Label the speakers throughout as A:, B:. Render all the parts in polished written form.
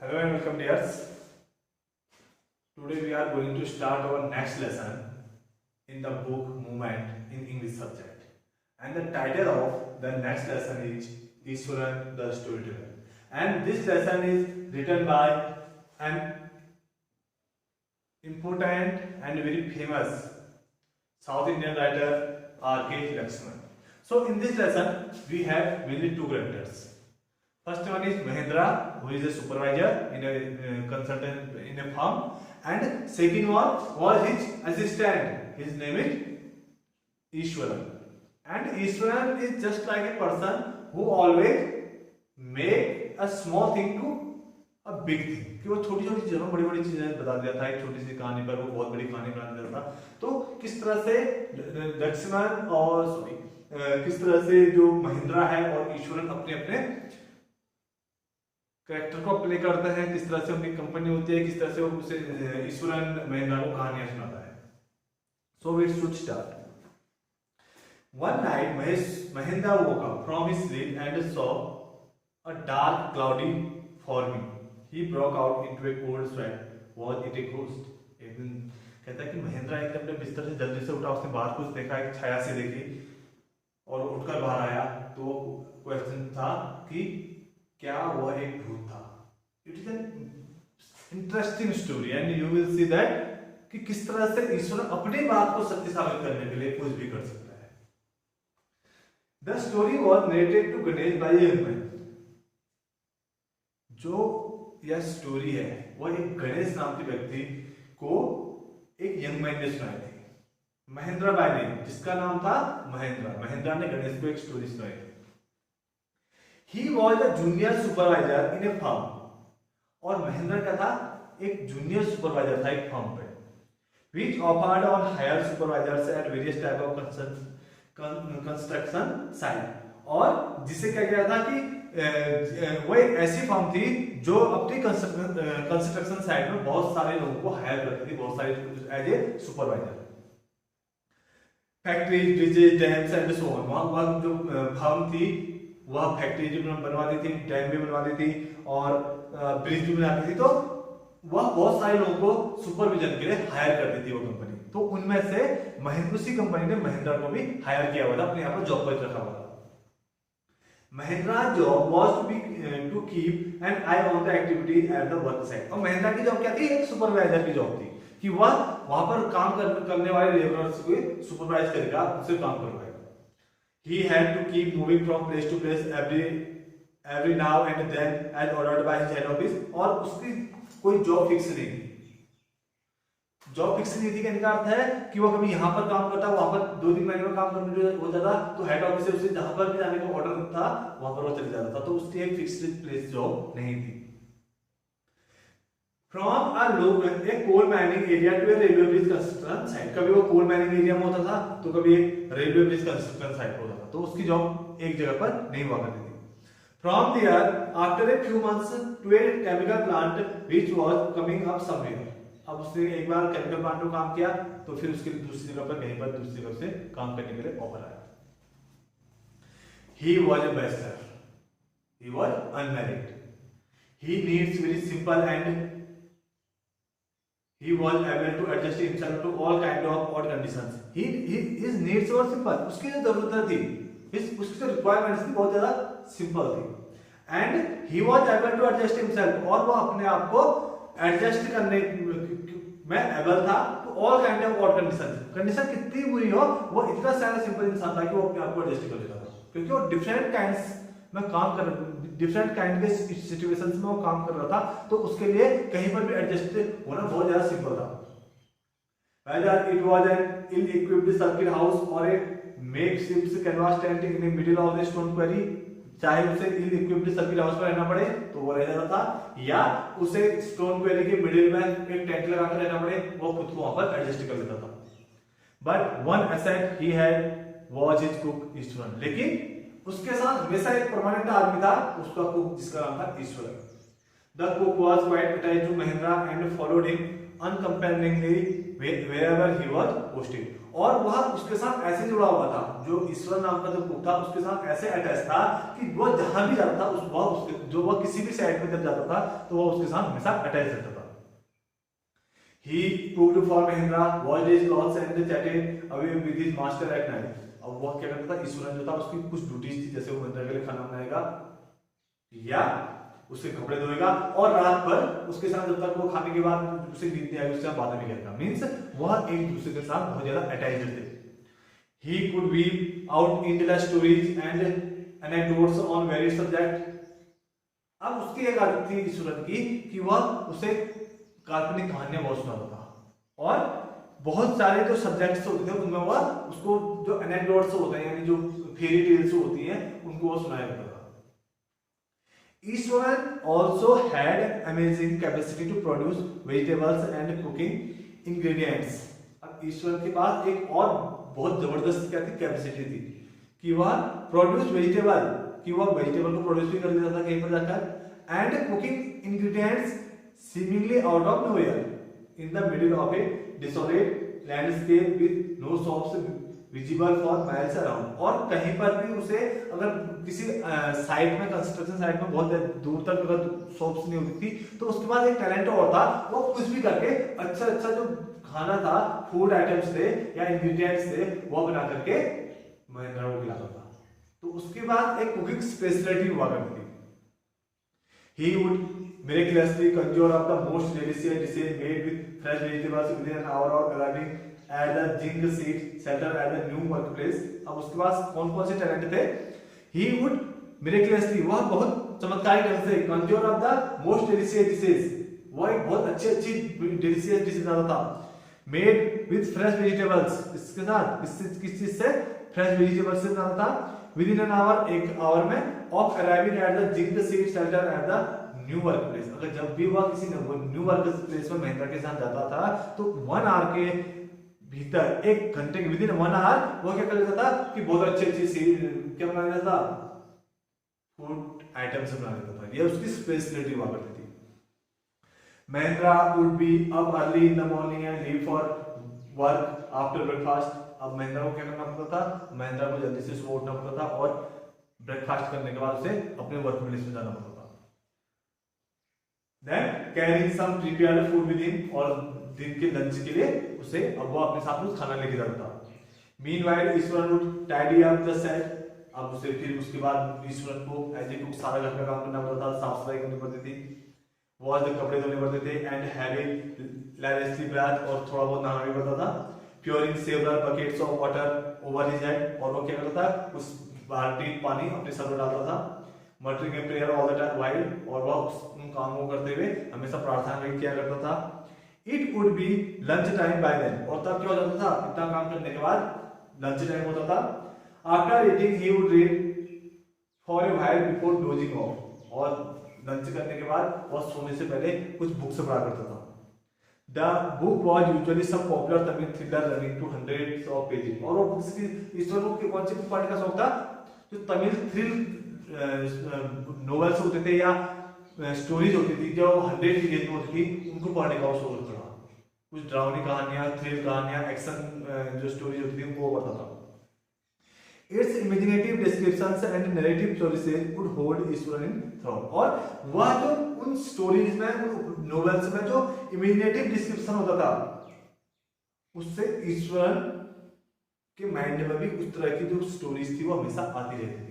A: Hello and welcome dears. Today we are going to start our next lesson in the book Movement in English subject. And the title of the next lesson is Ishwaran the Storyteller. And this lesson is written by an important and very famous South Indian writer R.K. Lakshman. So in this lesson we have mainly two characters. First one is Mahendra, who is a supervisor in a consultant in a firm, and second one was his assistant. His name is Ishwaran. And Ishwaran is just like a person who always make a small thing to a big thing. कि वो छोटी छोटी चीजों में बड़ी बड़ी चीजें बता दिया था, एक छोटी सी कहानी पर वो बहुत बड़ी कहानी बना देता था. तो किस तरह से लक्ष्मण और किस तरह से जो महिंद्रा है और ईश्वरन अपने अपने कैरेक्टर को प्ले करते हैं, किस तरह से उनकी कंपनी होती है, किस तरह से वो उसे ईश्वरन महिंद्रा को कहानियां सुनाता है. So we should start. One night Mahendra woke up from his sleep and saw a dark cloudy forming. He broke out into a cold sweat. Was it a ghost? एक दिन कहता है कि महेंद्रा एकदम अपने बिस्तर से जल्दी से उठा, उसने बाहर कुछ देखा, एक छाया से देखी और उठकर बाहर आया. तो क्वेश्चन था कि क्या वह एक भूत था. It is an interesting story and you will see that कि किस तरह से ईश्वर अपनी बात को सत्य साबित करने के लिए कुछ भी कर सकता है. The story was narrated to Ganesh by young man. जो यह स्टोरी है वह एक गणेश नाम के व्यक्ति को एक यंग मैन ने सुनाई थी. महेंद्र बाय नेम, जिसका नाम था महेंद्र. महेंद्र ने गणेश को एक स्टोरी सुनाई थी. He was a junior supervisor in a firm. और महेंद्र का था एक जूनियर सुपरवाइजर था एक फर्म पे. Which offered on hire supervisors at various type of construction site. और जिसे क्या किया था कि वो एक ऐसी फर्म थी जो अपनी कंस्ट्रक्शन साइट में बहुत सारे लोगों को हायर करती थी, बहुत सारे as a supervisor. Factories, bridges, dams and so on. वहां जो फर्म थी वह फैक्ट्री भी बनवाती थी, डैम भी बनवाती थी और ब्रिज भी बनाती थी. तो वह बहुत सारे लोगों को सुपरविजन के लिए हायर करती थी वो कंपनी. तो उनमें से उसी कंपनी ने महेंद्रा को भी हायर किया हुआ था, अपने यहाँ पर जॉब पर रखा हुआ था. Mahendra job was to keep an eye on the activity at the work site. और महेंद्रा की जॉब क्या थी? एक सुपरवाइजर की जॉब थी कि वह वहां पर काम करने वाले लेबरर्स को सुपरवाइज करेगा, उनसे काम करवाएगा. He had to keep moving from place to place every now and then as ordered by his head office. और उसकी कोई जॉब फिक्स नहीं थी. जॉब फिक्स नहीं थी, इनका अर्थ है कि वो कभी यहाँ पर काम करता, वहां पर 2-3 महीने में काम करने हो जाता, तो हेड ऑफिस से उसे जहां पर भी जाने का ऑर्डर था वहां पर वो चले जाता था. तो उसकी एक फिक्स्ड प्लेस जॉब नहीं थी. From a coal mining area to a railway bridge construction site. कभी वो कोल माइनिंग एरिया में होता था तो कभी एक रेलवे ब्रिज कंस्ट्रक्शन साइट होता था. तो उसकी जॉब एक जगह पर नहीं हुआ करती थी. From there, after a few months, to a chemical plant which was coming up somewhere. अब उसने एक बार केमिकल प्लांट में काम किया तो फिर उसके दूसरी जगह पर कहीं पर दूसरी जगह से काम करने के लिए ऑफर आया. He was a bachelor. He was unmarried. He needs very simple and he was able to adjust himself to all kind of odd conditions. His needs were simple. उसकी जो जरूरतें थी, उसकी जो रिक्वायरमेंट्स थी बहुत ज्यादा सिंपल थी. And he was able to adjust himself. और वो अपने आप को एडजस्ट करने में एबल था to all kind of odd conditions. Condition कितनी बुरी हो, वो इतना सारा सिंपल इंसान था कि वो अपने आप को एडजस्ट कर लेता था, क्योंकि वो डिफरेंट काइंड्स में काम कर डिफरेंट काइंड के सिचुएशंस में वो काम कर रहा था. तो उसके लिए कहीं पर भी एडजस्ट होना बहुत ज्यादा सिंपल था. Whether it was an ill-equipped circuit house or a makeshift canvas tent in the middle of the stone quarry, चाहे उसे ill-equipped circuit house पर रहना पड़े तो वो रह जाता था, या उसे स्टोन क्वेरी के मिडिल में एक टेंट लगाकर रहना पड़े, वो खुद को वहां पर एडजस्ट कर लेता था. But one asset he had was his cook Eswaran. लेकिन उसके साथ हमेशा एक परमानेंट आदमी था, उसका कुक, जिसका नाम था Eswaran. The cook was quite attached to Mahendra and followed him uncomplainingly wherever he was posted. और वह उसके साथ ऐसे जुड़ा हुआ था, जो ईश्वर नाम का जो बुक था उसके साथ ऐसे अटैच था कि वह जहां भी जाता था वह किसी भी साइड में जब जाता था तो वह उसके साथ हमेशा अटैच रहता था। He proved for Mahindra, washed his clothes and chatted away with his master at night. अब वह क्या करता था, ईश्वरन जो था उसकी कुछ ड्यूटीज थी, जैसे वो महिंद्रा के लिए खाना बनाएगा या उसके कपड़े धोएगा, और रात भर उसके साथ जब तक वो खाने के बाद उसे नींद नहीं आएगी उसके साथ बातें नहीं करेगा। मीन्स वह एक दूसरे के साथ बहुत ज्यादा अटैच्ड थे। He could weave out endless stories and anecdotes on various subjects. अब उसकी एक आदत थी ईश्वरन की कि वह उसे काल्पनिक कहानियां बहुत सुनाता था, और बहुत सारे जो सब्जेक्ट्स होते थे उनमें वह उसको जो एनेक्डोट्स होते हैं यानी जो फेरी टेल्स होती हैं उनको वह सुनाया करता था। Ishwaran also had amazing capacity to produce vegetables and cooking ingredients. अब ईश्वरन के पास एक और बहुत जबरदस्त क्या थी, कैपेसिटी थी कि वह प्रोड्यूस वेजिटेबल को प्रोड्यूस भी कर लेता था कहीं पर जाकर, and cooking ingredients seemingly out of nowhere in the middle of a desolate landscape with no shops visible for miles around। और कहीं पर भी उसे अगर किसी साइट में, कंस्ट्रक्शन साइट में बहुत दूर तक अगर शॉप्स नहीं होती थी तो उसके पास एक टैलेंट और था, वो कुछ भी करके अच्छा अच्छा जो खाना था, फूड आइटम्स थे या इंग्रेडिएंट्स थे, वो बना करके महिंद्रा को खिलाता था। तो उसके बाद एक कुकिंग स्पेशलिटी हुआ करती थी। He would miraculously conjure up the most delicious dishes made with fresh vegetables within an hour of arriving at the Jing seat center at the new workplace। अब उसके पास कौन कौन से टैलेंट थे? He would miraculously, वह बहुत चमत्कारी ढंग से conjure up the most delicious dishes, वह एक बहुत अच्छी delicious dishes बनाता था, made with fresh vegetables, इसके साथ किस चीज से? fresh vegetables से बनाता था, within an hour, एक आवर में, of arriving at the Jing seat center at the new work place. अगर जब भी वह किसी न्यू वर्क प्लेस में महिंद्रा के साथ जाता था तो 1 आवर के भीतर, 1 घंटे के विद इन 1 आवर वो क्या कर लेता था कि बहुत अच्छी क्या बना लेता था, फूड आइटम्स बना लेता था। ये उसकी स्पेशलिटी हुआ करती थी। Mahindra would be up early in the morning and leave for work after breakfast. अब महिंद्रा को क्या करना पड़ता था, महिंद्रा को जल्दी से सुबह उठना पड़ता था और ब्रेकफास्ट करने के बाद उसे अपने वर्क प्लेस में जाना पड़ता था। Then carrying some prepared food with him, और दिन के लंच के लिए उसे अब वो अपने साथ कुछ खाना लेके जाता था। Meanwhile Eswaran would tidy up the set। अब उसे फिर उसके बाद ईश्वरन को एज ए कुक सारा घर का काम करना पड़ता था, साफ सफाई करनी पड़ती थी, वॉश द कपड़े धोने पड़ते थे, एंड हैविंग lavishly bath, और थोड़ा बहुत नहाना भी पड़ता था, pouring several buckets of water over his head, और वो क्या करता था, उस बाल्टी पानी अपने सर पर डालता था, muttering a prayer all the time while, और वह उन कामों को करते हुए हमेशा प्रार्थना भी किया करता था। It would be lunch time by then, और तब क्या हो जाता था, इतना काम करने के बाद लंच टाइम होता था। After eating he would read for a while before dozing off, और लंच करने के बाद वह सोने से पहले कुछ बुक्स पढ़ा करता था। The book was usually some popular Tamil thriller running to hundreds of pages, और वो बुक्स की ईश्वर को कौन सी बुक पढ़ने का शौक था, जो तमिल थ्रिल नोवेल्स होते थे या स्टोरीज होती थी जो 100 पेज में होती थी, उनको पढ़ने का शौक था। कुछ ड्राउनी कहानियां, थ्रिल कहानियां, एक्शन जो स्टोरीज होती थी उनको पढ़ता था। Its imaginative descriptions and narrative choices could hold Eswaran in thrall, और वह जो उन स्टोरीज में, उन नोवेल्स में जो इमेजिनेटिव डिस्क्रिप्शन होता था उससे ईश्वरन के माइंड में भी उस तरह की जो स्टोरीज थी वो हमेशा आती रहती थी।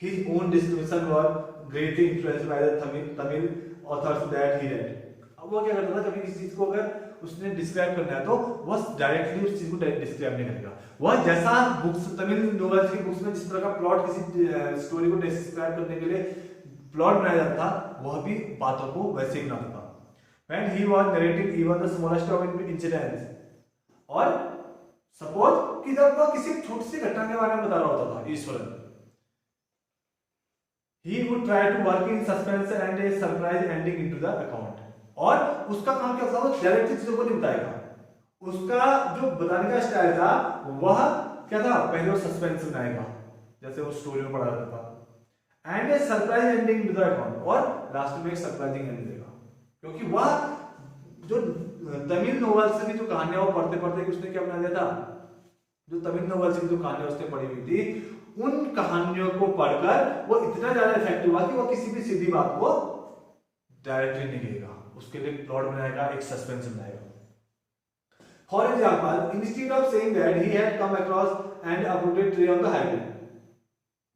A: His own description were greatly influenced by the Tamil authors that he read। अब वो क्या करता था, कभी किसी चीज को अगर उसने डिस्क्राइब करना है तो वह डायरेक्टली उस चीज को डिस्क्राइब नहीं करेगा, वह जैसा बुक्स, तमिल नोवेल्स की बुक्स में जिस तरह का प्लॉट किसी स्टोरी को डिस्क्राइब करने के लिए प्लॉट बनाया जाता था, वह भी बातों को वैसे ही बनाता था। When he was narrating even the smallest of incidents, और सपोज कि जब वह किसी छोटी सी घटना के बारे में बता रहा होता था Eswaran, he would try to work in suspense and a surprise ending into the account, और उसका काम क्या था, वो डायरेक्टली चीजों को नहीं बताएगा, उसका जो बताने का स्टाइल था वह क्या था, पहले वो सस्पेंस बनाएगा जैसे वो स्टोरी में पढ़ा जाता था, and a surprise ending to the account, और लास्ट में एक सरप्राइजिंग एंडिंग देगा, क्योंकि वह जो तमिल नॉवेल्स की जो कहानियां वो पढ़ते पढ़ते उसने क्या बना दिया था, जो तमिल नॉवेल्स की जो कहानियां उसने पढ़ी हुई थी उन कहानियों को पढ़कर वो इतना ज्यादा इफेक्टिव हुआ कि वो किसी भी सीधी बात को डायरेक्टली नहीं कहेगा, उसके लिए प्लॉट बनाएगा, एक सस्पेंस बनाएगा। For example, instead of saying that he had come across and uprooted tree on the highway,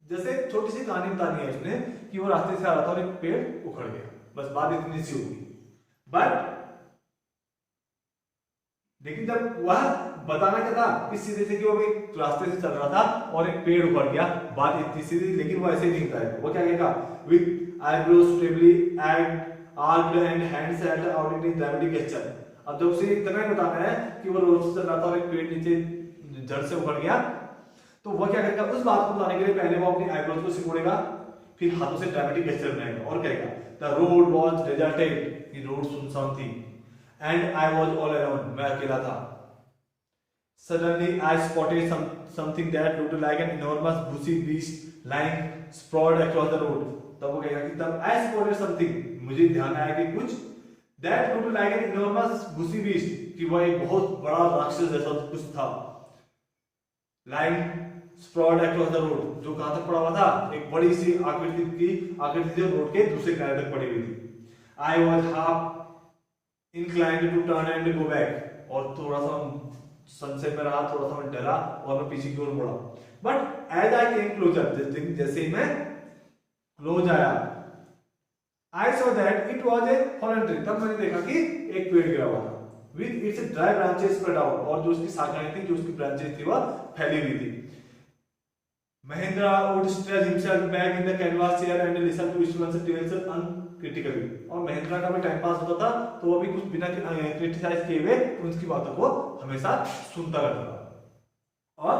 A: जैसे छोटी सी कहानी बतानी है उसने कि वो रास्ते से आ रहा था और एक पेड़ उखड़ गया, बस बात इतनी सी होगी। बट लेकिन जब वह बताना क्या था इस सीधे से कि वो एक रास्ते से चल रहा था और एक पेड़ उखड़ गया, बात इतनी सीधी, लेकिन वो ऐसे नहीं बताएगा, वो क्या कहेगा, with eyebrows suitably arched and hands at out in dramatic gesture. अब जब उसे इतना ही बताना है कि वो रोड से चल रहा था और एक पेड़ नीचे जड़ से उखड़ गया, तो वो क्या करेगा, उस बात को बताने के लिए पहले वो अपनी आईब्रोज को सिकोड़ेगा, फिर हाथों से ड्रामेटिक गेस्चर बनाएगा और कहेगा, द रोड वाज डेजर्टेड, ये रोड सुनसान थी, and I was all alone, मैं अकेला था। Suddenly I spotted something that looked like an enormous bushy beast lying spread across the road. तब वो कहेगा कि तब आई स्पॉटेड समथिंग, मुझे ध्यान आया कि कुछ, that looked like an enormous bushy beast, कि वह एक बहुत बड़ा राक्षस जैसा कुछ था, lying spread across the road, जो कहां तक पड़ा हुआ था, एक बड़ी सी आकृति जो रोड के दूसरे किनारे तक पड़ी हुई थी। I was half inclined to turn and go back, और थोड़ा सा सनसेट में रहा, थोड़ा सा मैं डरा और मैं पीछे की ओर मुड़ा। But as I came closer, जैसे ही मैं क्लोज आया, I saw that it was a fallen tree, तब मैंने देखा कि एक पेड़ गिरा हुआ था, with its dry branches spread out, और जो उसकी शाखाएं थी, जो उसकी ब्रांचेस थी, वह फैली हुई थी। Mahendra would stretch himself back in the canvas chair and listen to Ishwan's tales uncritically, और महेंद्रा का भी टाइम पास होता था तो वो भी कुछ बिना क्रिटिसाइज किए हुए उनकी बातों को हमेशा सुनता रहता था, और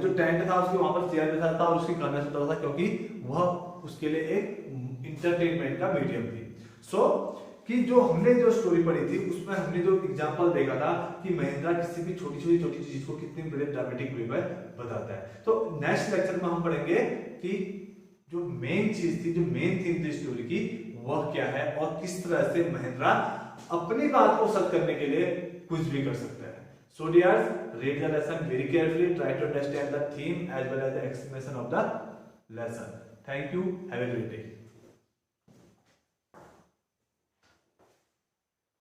A: जो टेंट था उसके वहां पर चेयर बैठा था और उसकी गाना सुनता था, क्योंकि वह उसके लिए एक इंटरटेनमेंट का मीडियम थी। सो कि जो हमने जो स्टोरी पढ़ी थी उसमें हमने जो एग्जांपल देखा था कि महेंद्रा किसी भी छोटी चीज को कितनी बड़े ड्रामेटिक वे में बताता है। तो नेक्स्ट लेक्चर में हम पढ़ेंगे कि जो मेन चीज थी, जो मेन थीम थी स्टोरी की, वह क्या है और किस तरह से महेंद्रा अपनी बात को सच करने के लिए कुछ भी कर सकता है। So dears, read the lesson very carefully, try to understand the theme as well as the explanation of the lesson. Thank you, have a great day.